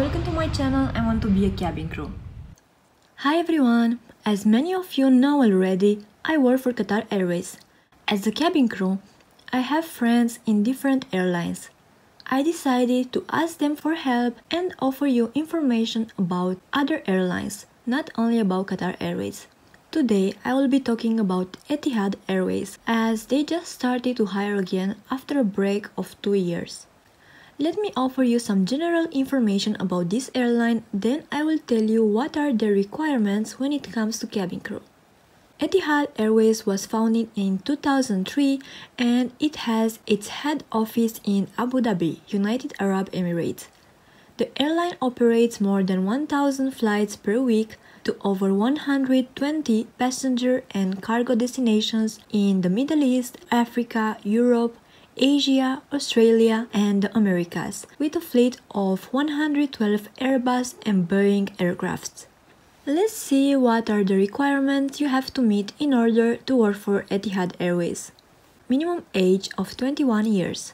welcome to my channel. I want to be a cabin crew. Hi everyone! As many of you know already, I work for Qatar Airways. As a cabin crew, I have friends in different airlines. I decided to ask them for help and offer you information about other airlines, not only about Qatar Airways. Today, I will be talking about Etihad Airways, as they just started to hire again after a break of 2 years. Let me offer you some general information about this airline, then I will tell you what are the requirements when it comes to cabin crew. Etihad Airways was founded in 2003 and it has its head office in Abu Dhabi, United Arab Emirates. The airline operates more than 1,000 flights per week to over 120 passenger and cargo destinations in the Middle East, Africa, Europe, Asia, Australia, and the Americas, with a fleet of 112 Airbus and Boeing aircrafts. Let's see what are the requirements you have to meet in order to work for Etihad Airways. Minimum age of 21 years.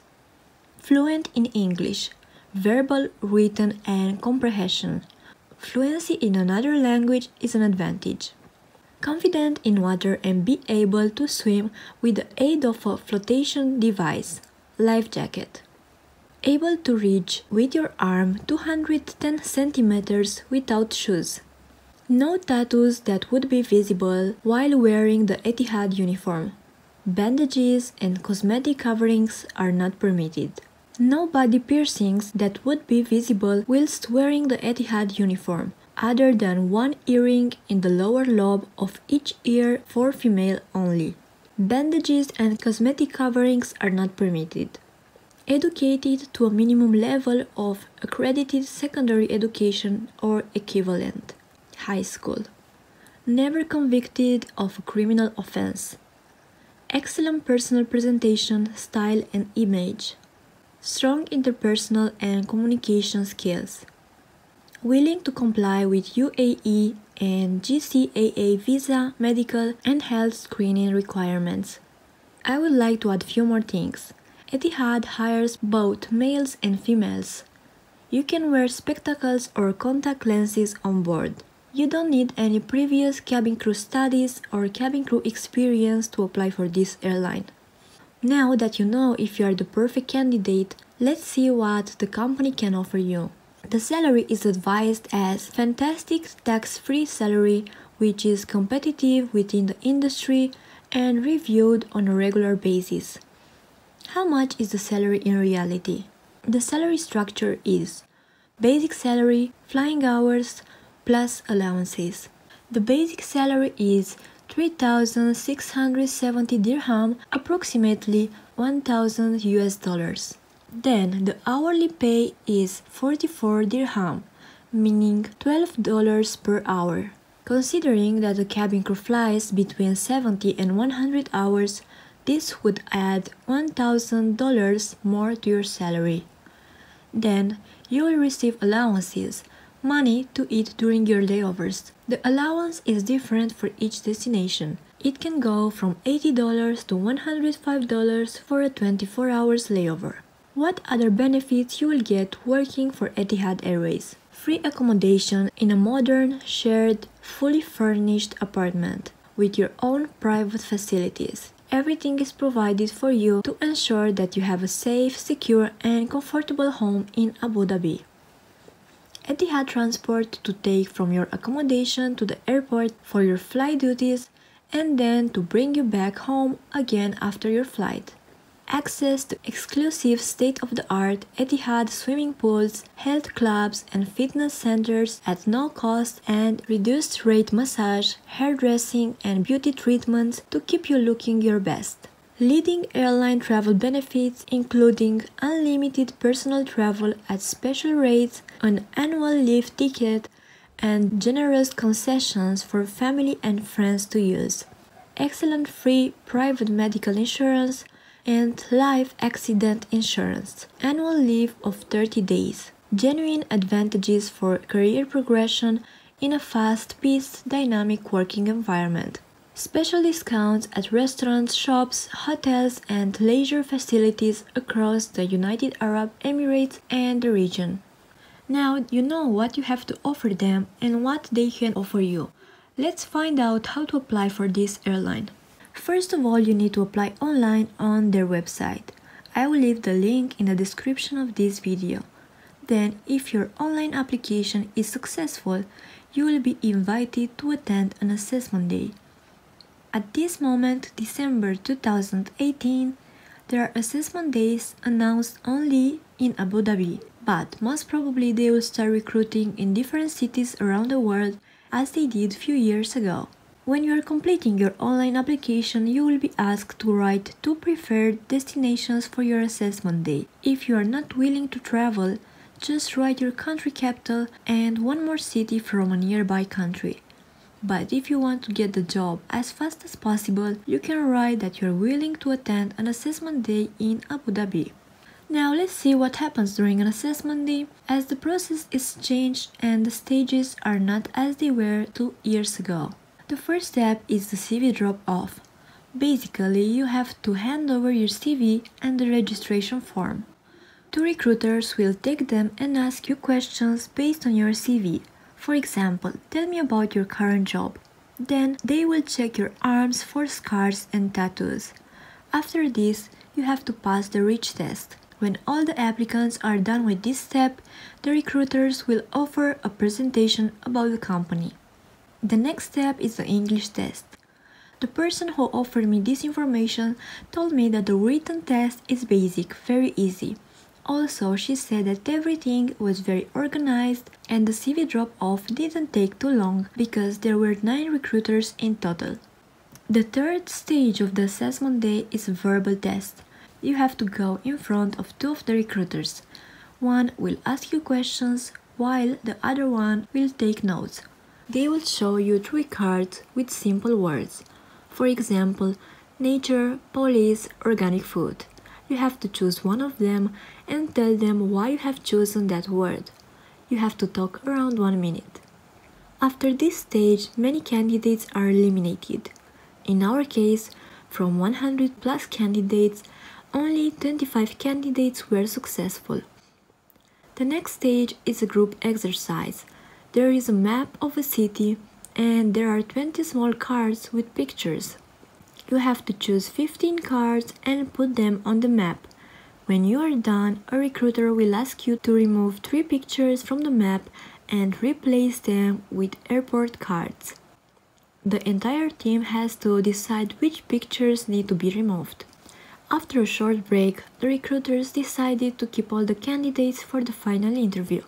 Fluent in English, verbal, written, and comprehension. Fluency in another language is an advantage. Confident in water and be able to swim with the aid of a flotation device, life jacket. Able to reach with your arm 210 centimeters without shoes. No tattoos that would be visible while wearing the Etihad uniform. Bandages and cosmetic coverings are not permitted. No body piercings that would be visible whilst wearing the Etihad uniform, other than one earring in the lower lobe of each ear for female only. Bandages and cosmetic coverings are not permitted. Educated to a minimum level of accredited secondary education or equivalent. High school. Never convicted of a criminal offense. Excellent personal presentation, style and image. Strong interpersonal and communication skills. Willing to comply with UAE and GCAA visa, medical and health screening requirements. I would like to add few more things. Etihad hires both males and females. You can wear spectacles or contact lenses on board. You don't need any previous cabin crew studies or cabin crew experience to apply for this airline. Now that you know if you are the perfect candidate, let's see what the company can offer you. The salary is advised as fantastic tax-free salary, which is competitive within the industry and reviewed on a regular basis. How much is the salary in reality? The salary structure is basic salary, flying hours, plus allowances. The basic salary is 3,670 dirham, approximately 1,000 US dollars. Then the hourly pay is 44 dirham, meaning $12 per hour. Considering that the cabin crew flies between 70 and 100 hours, this would add $1,000 more to your salary. Then you will receive allowances, money to eat during your layovers. The allowance is different for each destination. It can go from $80 to $105 for a 24 hours layover. What other benefits you will get working for Etihad Airways? Free accommodation in a modern, shared, fully furnished apartment with your own private facilities. Everything is provided for you to ensure that you have a safe, secure, and comfortable home in Abu Dhabi. Etihad transport to take from your accommodation to the airport for your flight duties and then to bring you back home again after your flight. Access to exclusive state-of-the-art Etihad swimming pools, health clubs and fitness centers at no cost and reduced rate massage, hairdressing and beauty treatments to keep you looking your best. Leading airline travel benefits including unlimited personal travel at special rates, an annual leave ticket, and generous concessions for family and friends to use. Excellent free private medical insurance and life accident insurance. Annual leave of 30 days. Genuine advantages for career progression in a fast-paced, dynamic working environment. Special discounts at restaurants, shops, hotels, and leisure facilities across the United Arab Emirates and the region. Now you know what you have to offer them and what they can offer you. Let's find out how to apply for this airline. First of all, you need to apply online on their website. I will leave the link in the description of this video. Then, if your online application is successful, you will be invited to attend an assessment day. At this moment, December 2018, there are assessment days announced only in Abu Dhabi, but most probably they will start recruiting in different cities around the world as they did a few years ago. When you are completing your online application, you will be asked to write 2 preferred destinations for your assessment day. If you are not willing to travel, just write your country capital and 1 more city from a nearby country. But if you want to get the job as fast as possible, you can write that you are willing to attend an assessment day in Abu Dhabi. Now let's see what happens during an assessment day, as the process is changed and the stages are not as they were 2 years ago. The first step is the CV drop-off. Basically, you have to hand over your CV and the registration form. 2 recruiters will take them and ask you questions based on your CV. For example, tell me about your current job. Then they will check your arms for scars and tattoos. After this, you have to pass the reach test. When all the applicants are done with this step, the recruiters will offer a presentation about the company. The next step is the English test. The person who offered me this information told me that the written test is basic, very easy. Also, she said that everything was very organized and the CV drop-off didn't take too long because there were 9 recruiters in total. The third stage of the assessment day is a verbal test. You have to go in front of 2 of the recruiters. One will ask you questions while the other one will take notes. They will show you 3 cards with simple words. For example, nature, police, organic food. You have to choose one of them and tell them why you have chosen that word. You have to talk around 1 minute. After this stage, many candidates are eliminated. In our case, from 100 plus candidates, only 25 candidates were successful. The next stage is a group exercise. There is a map of a city and there are 20 small cards with pictures. You have to choose 15 cards and put them on the map. When you are done, a recruiter will ask you to remove 3 pictures from the map and replace them with airport cards. The entire team has to decide which pictures need to be removed. After a short break, the recruiters decided to keep all the candidates for the final interview.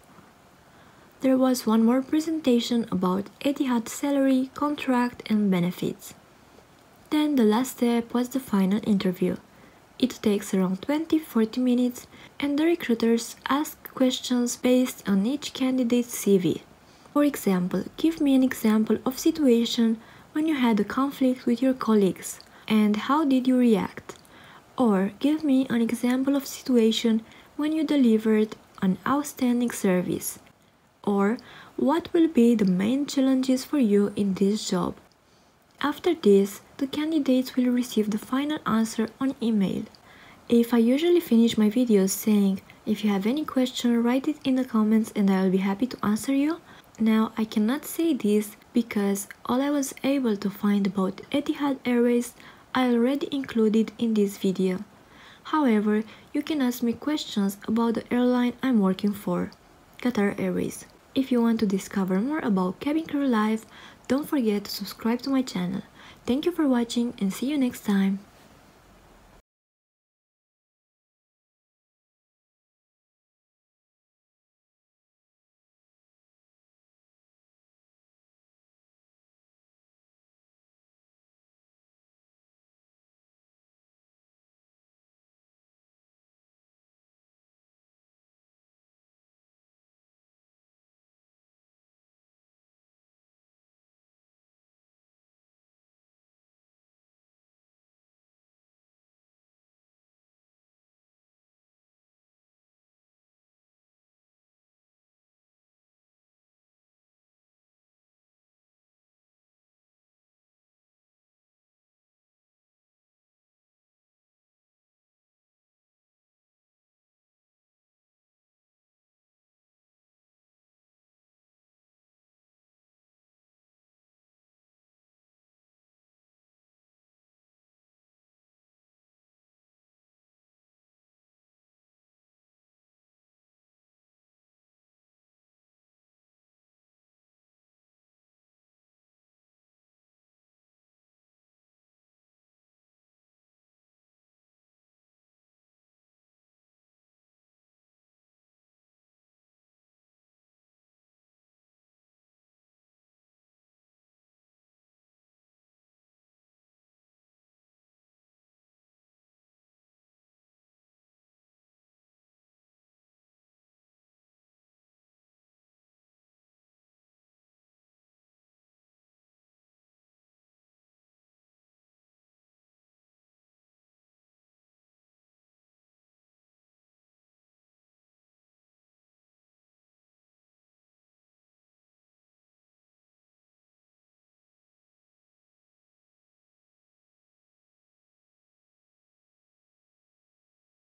There was one more presentation about Etihad salary, contract and benefits. Then the last step was the final interview. It takes around 20-40 minutes and the recruiters ask questions based on each candidate's CV. For example, give me an example of situation when you had a conflict with your colleagues and how did you react? Or give me an example of situation when you delivered an outstanding service. Or what will be the main challenges for you in this job? After this, the candidates will receive the final answer on email. If I usually finish my videos saying, if you have any question, write it in the comments and I will be happy to answer you. Now I cannot say this because all I was able to find about Etihad Airways I already included in this video. However, you can ask me questions about the airline I'm working for, Qatar Airways. If you want to discover more about cabin crew life, don't forget to subscribe to my channel. Thank you for watching and see you next time.